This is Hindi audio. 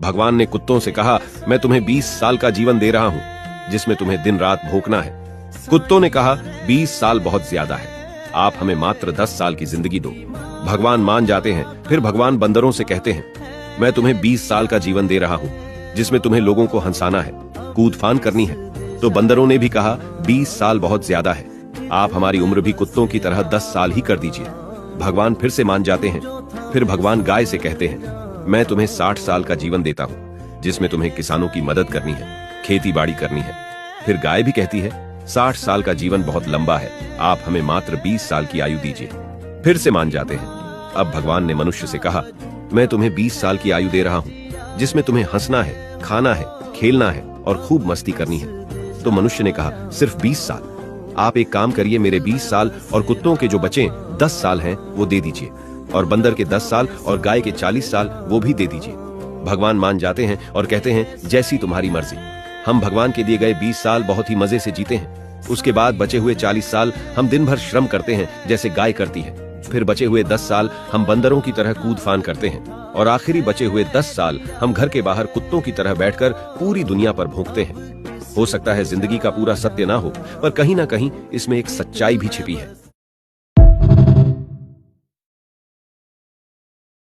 भगवान ने कुत्तों से कहा, मैं तुम्हें 20 साल का जीवन दे रहा हूँ, जिसमें तुम्हें दिन रात भौंकना है। कुत्तों ने कहा, 20 साल बहुत ज्यादा है, आप हमें मात्र 10 साल की जिंदगी दो। भगवान मान जाते हैं। फिर भगवान बंदरों से कहते हैं, मैं तुम्हें 20 साल का जीवन दे रहा हूँ, जिसमें तुम्हें लोगों को हंसाना है, कूद फान करनी है। तो बंदरों ने भी कहा, 20 साल बहुत ज्यादा है, आप हमारी उम्र भी कुत्तों की तरह 10 साल ही कर दीजिए। भगवान फिर से मान जाते हैं। फिर भगवान गाय से कहते हैं, मैं तुम्हें 60 साल का जीवन देता हूँ, जिसमें तुम्हें किसानों की मदद करनी है, खेती बाड़ी करनी है। फिर गाय भी कहती है, 60 साल का जीवन बहुत लंबा है, आप हमें मात्र 20 साल की आयु दीजिए। फिर से मान जाते हैं। अब भगवान ने मनुष्य से कहा, मैं तुम्हें 20 साल की आयु दे रहा हूँ, जिसमें तुम्हें हंसना है, खाना है, खेलना है और खूब मस्ती करनी है। तो मनुष्य ने कहा, सिर्फ 20 साल? आप एक काम करिए, मेरे 20 साल और कुत्तों के जो बचे 10 साल हैं वो दे दीजिए, और बंदर के 10 साल और गाय के 40 साल वो भी दे दीजिए। भगवान मान जाते हैं और कहते हैं, जैसी तुम्हारी मर्जी। हम भगवान के दिए गए 20 साल बहुत ही मजे से जीते हैं। उसके बाद बचे हुए 40 साल हम दिन भर श्रम करते हैं, जैसे गाय करती है। फिर बचे हुए 10 साल हम बंदरों की तरह कूद फान करते हैं, और आखिरी बचे हुए 10 साल हम घर के बाहर कुत्तों की तरह बैठकर पूरी दुनिया पर भौंकते हैं। हो सकता है जिंदगी का पूरा सत्य ना हो, पर कहीं ना कहीं इसमें एक सच्चाई भी छिपी है।